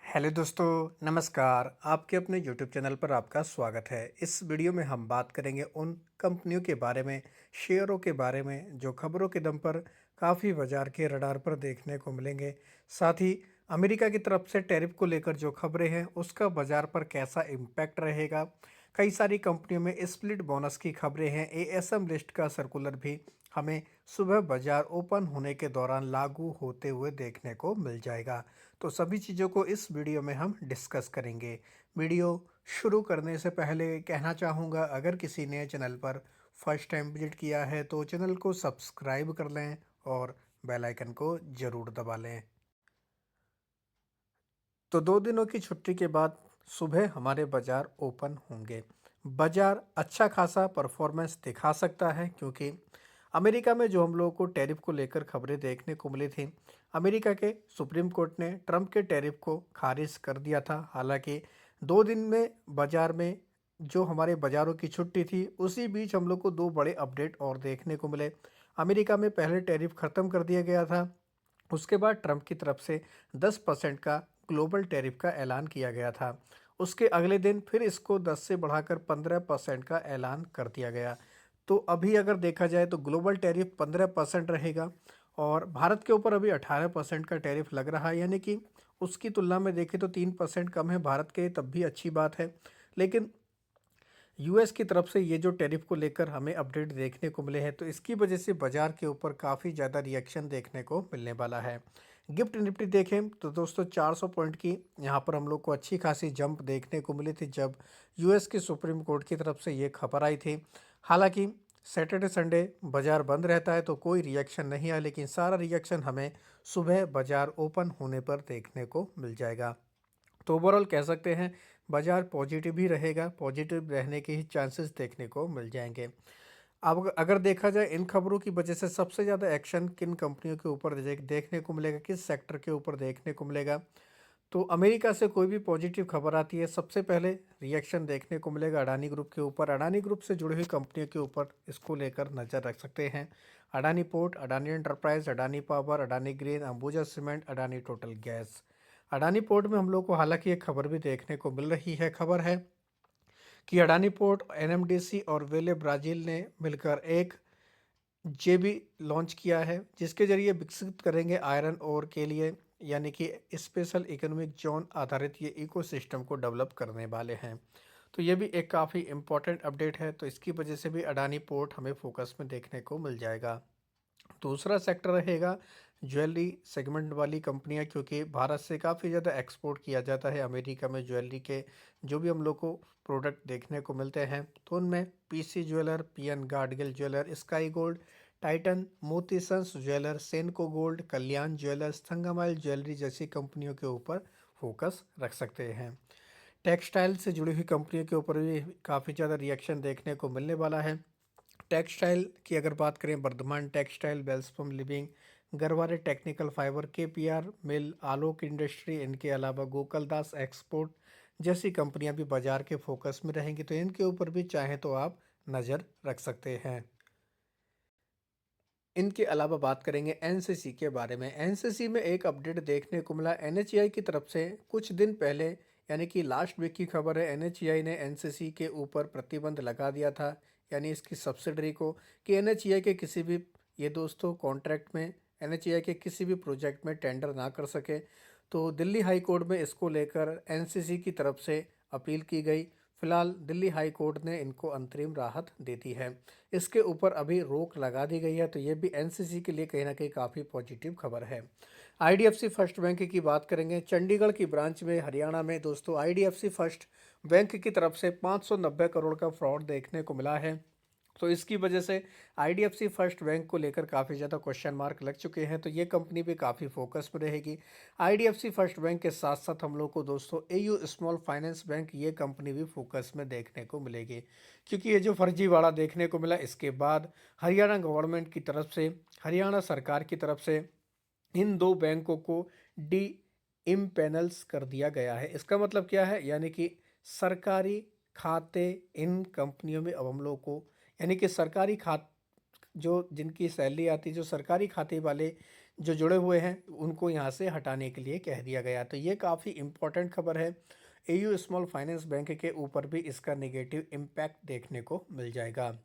Hello दोस्तों, नमस्कार। आपके अपने यूट्यूब चैनल पर आपका स्वागत है। इस वीडियो में हम बात करेंगे उन कंपनियों के बारे में, शेयरों के बारे में जो खबरों के दम पर काफ़ी बाजार के रडार पर देखने को मिलेंगे। साथ ही अमेरिका की तरफ से टैरिफ को लेकर जो खबरें हैं उसका बाजार पर कैसा इम्पैक्ट रहेगा। कई सारी कंपनियों में स्प्लिट बोनस की खबरें हैं। एएसएम लिस्ट का सर्कुलर भी हमें सुबह बाजार ओपन होने के दौरान लागू होते हुए देखने को मिल जाएगा। तो सभी चीज़ों को इस वीडियो में हम डिस्कस करेंगे। वीडियो शुरू करने से पहले कहना चाहूँगा, अगर किसी ने चैनल पर फर्स्ट टाइम विजिट किया है तो चैनल को सब्सक्राइब कर लें और बेल आइकन को ज़रूर दबा लें। तो 2 दिनों की छुट्टी के बाद सुबह हमारे बाज़ार ओपन होंगे। बाज़ार अच्छा खासा परफॉर्मेंस दिखा सकता है क्योंकि अमेरिका में जो हम लोगों को टैरिफ को लेकर खबरें देखने को मिली थी, अमेरिका के सुप्रीम कोर्ट ने ट्रंप के टैरिफ को खारिज कर दिया था। हालांकि 2 दिन में बाज़ार में जो हमारे बाज़ारों की छुट्टी थी, उसी बीच हम लोग को 2 बड़े अपडेट और देखने को मिले। अमेरिका में पहले टैरिफ ख़त्म कर दिया गया था, उसके बाद ट्रंप की तरफ से 10% का ग्लोबल टैरिफ का ऐलान किया गया था। उसके अगले दिन फिर इसको 10 से बढ़ाकर 15% का ऐलान कर दिया गया। तो अभी अगर देखा जाए तो ग्लोबल टैरिफ 15% रहेगा और भारत के ऊपर अभी 18% का टैरिफ लग रहा है, यानी कि उसकी तुलना में देखें तो 3% कम है भारत के, तब भी अच्छी बात है। लेकिन यूएस की तरफ से ये जो टैरिफ को लेकर हमें अपडेट देखने को मिले हैं, तो इसकी वजह से बाजार के ऊपर काफ़ी ज़्यादा रिएक्शन देखने को मिलने वाला है। गिफ्ट निफ्टी देखें तो दोस्तों 400 पॉइंट की यहाँ पर हम लोग को अच्छी खासी जंप देखने को मिली थी जब यूएस की सुप्रीम कोर्ट की तरफ से ये खबर आई थी। हालांकि सैटरडे संडे बाजार बंद रहता है तो कोई रिएक्शन नहीं आया, लेकिन सारा रिएक्शन हमें सुबह बाजार ओपन होने पर देखने को मिल जाएगा। तो ओवरऑल कह सकते हैं बाजार पॉजिटिव ही रहेगा, पॉजिटिव रहने के ही चांसेस देखने को मिल जाएंगे। अब अगर देखा जाए इन खबरों की वजह से सबसे ज़्यादा एक्शन किन कंपनियों के ऊपर देखने को मिलेगा, किस सेक्टर के ऊपर देखने को मिलेगा, तो अमेरिका से कोई भी पॉजिटिव खबर आती है सबसे पहले रिएक्शन देखने को मिलेगा अडानी ग्रुप के ऊपर। अडानी ग्रुप से जुड़ी हुई कंपनियों के ऊपर इसको लेकर नज़र रख सकते हैं। Adani port, Adani enterprise, Adani power, Adani green, Ambuja cement, Adani total gas. Adani port में हम लोग को हालांकि एक खबर भी देखने को मिल रही है। खबर है कि अडानी पोर्ट, एनएमडीसी और वेले ब्राज़ील ने मिलकर एक जेबी लॉन्च किया है जिसके जरिए विकसित करेंगे आयरन ओर के लिए, यानी कि स्पेशल इकोनॉमिक जोन आधारित ये इकोसिस्टम को डेवलप करने वाले हैं। तो ये भी एक काफ़ी इम्पोर्टेंट अपडेट है, तो इसकी वजह से भी अडानी पोर्ट हमें फोकस में देखने को मिल जाएगा। दूसरा सेक्टर रहेगा ज्वेलरी सेगमेंट वाली कंपनियां, क्योंकि भारत से काफ़ी ज़्यादा एक्सपोर्ट किया जाता है अमेरिका में ज्वेलरी के जो भी हम लोग को प्रोडक्ट देखने को मिलते हैं, तो उनमें PC Jeweller, PN Gadgil Jeweller, Sky Gold, Titan, Moti Sons Jeweller, Senco Gold, Kalyan Jewellers, Thangamayil Jewellery जैसी कंपनियों के ऊपर फोकस रख सकते हैं। टेक्सटाइल से जुड़ी हुई कंपनियों के ऊपर भी काफ़ी ज़्यादा रिएक्शन देखने को मिलने वाला है। टेक्सटाइल की अगर बात करें, Vardhman Textile, Welspun Living, Garware Technical Fibre, KPR Mill, Alok Industry, इनके अलावा गोकुलदास एक्सपोर्ट जैसी कंपनियां भी बाजार के फोकस में रहेंगी, तो इनके ऊपर भी चाहें तो आप नज़र रख सकते हैं। इनके अलावा बात करेंगे एनसीसी के बारे में। एनसीसी में एक अपडेट देखने को मिला एनएचएआई की तरफ से कुछ दिन पहले, यानी कि लास्ट वीक की खबर है। एनएचएआई ने एनसीसी के ऊपर प्रतिबंध लगा दिया था, यानी इसकी सब्सिडरी को, कि एनएचएआई के किसी भी, ये दोस्तों, कॉन्ट्रैक्ट में एनएचएआई के किसी भी प्रोजेक्ट में टेंडर ना कर सके। तो दिल्ली हाई कोर्ट में इसको लेकर एनसीसी की तरफ से अपील की गई। फिलहाल दिल्ली हाई कोर्ट ने इनको अंतरिम राहत दे दी है, इसके ऊपर अभी रोक लगा दी गई है। तो ये भी एनसीसी के लिए कहीं ना कहीं काफ़ी पॉजिटिव खबर है। आईडीएफसी फर्स्ट बैंक की बात करेंगे। चंडीगढ़ की ब्रांच में हरियाणा में दोस्तों आईडीएफसी फर्स्ट बैंक की तरफ से 590 करोड़ का फ्रॉड देखने को मिला है। तो इसकी वजह से आईडीएफसी फर्स्ट बैंक को लेकर काफ़ी ज़्यादा क्वेश्चन मार्क लग चुके हैं, तो ये कंपनी भी काफ़ी फोकस में रहेगी। आईडीएफसी फर्स्ट बैंक के साथ साथ हम लोग को दोस्तों एयू स्मॉल फाइनेंस बैंक, ये कंपनी भी फोकस में देखने को मिलेगी, क्योंकि ये जो फर्जीवाड़ा देखने को मिला इसके बाद हरियाणा गवर्नमेंट की तरफ से, हरियाणा सरकार की तरफ से इन 2 बैंकों को डी इम्पेनल्स कर दिया गया है। इसका मतलब क्या है, यानी कि सरकारी खाते इन कंपनियों में अब हम लोग को, यानी कि सरकारी खात जो जिनकी सैलरी आती है, जो सरकारी खाते वाले जो जुड़े हुए हैं उनको यहाँ से हटाने के लिए कह दिया गया। तो ये काफ़ी इम्पोर्टेंट खबर है। एयू स्मॉल फाइनेंस बैंक के ऊपर भी इसका नेगेटिव इम्पैक्ट देखने को मिल जाएगा।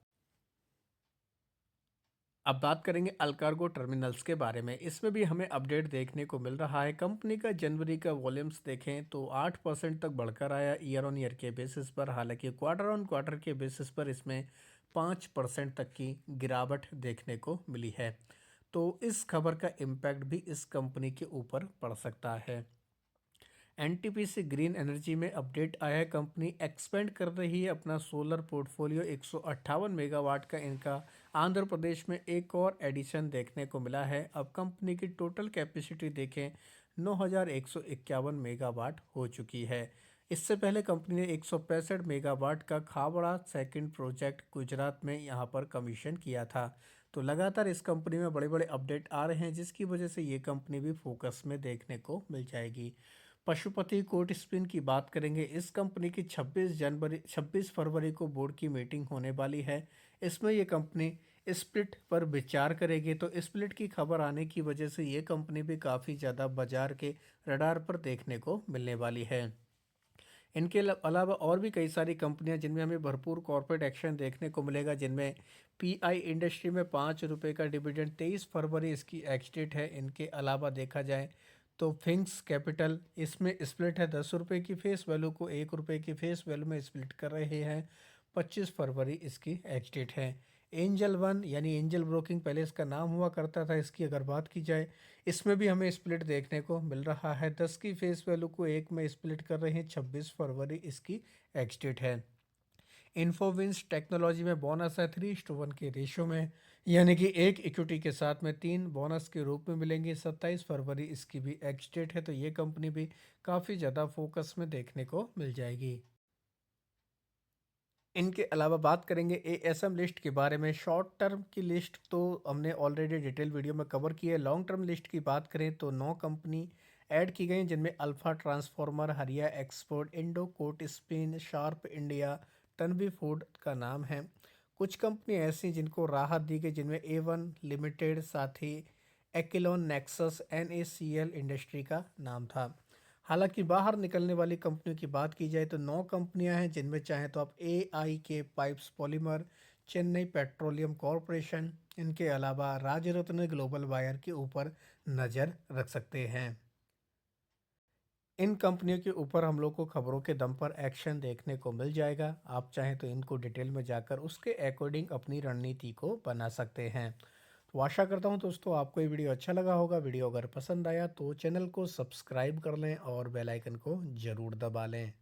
अब बात करेंगे अलकार्गो टर्मिनल्स के बारे में। इसमें भी हमें अपडेट देखने को मिल रहा है। कंपनी का जनवरी का वॉल्यूम्स देखें तो 8% तक बढ़कर आया ईयर ऑन ईयर के बेसिस पर। हालांकि क्वार्टर ऑन क्वार्टर के बेसिस पर इसमें 5% तक की गिरावट देखने को मिली है। तो इस खबर का इम्पैक्ट भी इस कंपनी के ऊपर पड़ सकता है। एनटीपीसी ग्रीन एनर्जी में अपडेट आया है। कंपनी एक्सपेंड कर रही है अपना सोलर पोर्टफोलियो। 158 मेगावाट का इनका आंध्र प्रदेश में एक और एडिशन देखने को मिला है। अब कंपनी की टोटल कैपेसिटी देखें 9151 मेगावाट हो चुकी है। इससे पहले कंपनी ने 165 मेगावाट का खाबड़ा सेकंड प्रोजेक्ट गुजरात में यहाँ पर कमीशन किया था। तो लगातार इस कंपनी में बड़े बड़े अपडेट आ रहे हैं, जिसकी वजह से ये कंपनी भी फोकस में देखने को मिल जाएगी। पशुपति कोर्ट स्पिन की बात करेंगे। इस कंपनी की 26 फरवरी को बोर्ड की मीटिंग होने वाली है। इसमें ये कंपनी स्प्लिट पर विचार करेगी। तो स्प्लिट की खबर आने की वजह से ये कंपनी भी काफ़ी ज़्यादा बाजार के रडार पर देखने को मिलने वाली है। इनके अलावा और भी कई सारी कंपनियां जिनमें हमें भरपूर कॉर्पोरेट एक्शन देखने को मिलेगा, जिनमें पीआई इंडस्ट्री में ₹5 का डिविडेंड 23 फरवरी इसकी एक्स डेट है। इनके अलावा देखा जाए तो फिंक्स कैपिटल, इसमें स्प्लिट है। ₹10 की फेस वैल्यू को ₹1 की फेस वैल्यू में स्प्लिट कर रहे हैं। 25 फरवरी इसकी एक्स डेट है। एंजल वन यानी एंजल ब्रोकिंग पहले इसका नाम हुआ करता था, इसकी अगर बात की जाए इसमें भी हमें स्प्लिट देखने को मिल रहा है। 10 की फेस वैल्यू को 1 में स्प्लिट कर रहे हैं। 26 फरवरी इसकी एक्स डेट है। इन्फोविंस टेक्नोलॉजी में बोनस है 3:1 के रेशो में, यानी कि एक इक्विटी के साथ में 3 बोनस के रूप में मिलेंगे। 27 फरवरी इसकी भी एक्स डेट है। तो ये कंपनी भी काफ़ी ज़्यादा फोकस में देखने को मिल जाएगी। इनके अलावा बात करेंगे एएसएम लिस्ट के बारे में। शॉर्ट टर्म की लिस्ट तो हमने ऑलरेडी डिटेल वीडियो में कवर की है। लॉन्ग टर्म लिस्ट की बात करें तो 9 कंपनी ऐड की गई, जिनमें Alpha Transformer, Hariya Export, Indo Cot Spin, Sharp India, Tanvi Food का नाम है। कुछ कंपनी ऐसी जिनको राहत दी गई, जिनमें A1 लिमिटेड, साथ ही एक्लोन, नेक्सस, NACL इंडस्ट्री का नाम था। हालांकि बाहर निकलने वाली कंपनियों की बात की जाए तो 9 कंपनियां हैं, जिनमें चाहे तो आप AIK pipes polymer, Chennai petroleum corporation, इनके अलावा राजरत्न ग्लोबल वायर के ऊपर नज़र रख सकते हैं। इन कंपनियों के ऊपर हम लोग को खबरों के दम पर एक्शन देखने को मिल जाएगा। आप चाहें तो इनको डिटेल में जाकर उसके अकॉर्डिंग अपनी रणनीति को बना सकते हैं। तो आशा करता हूं दोस्तों आपको ये वीडियो अच्छा लगा होगा। वीडियो अगर पसंद आया तो चैनल को सब्सक्राइब कर लें और बेल आइकन को ज़रूर दबा लें।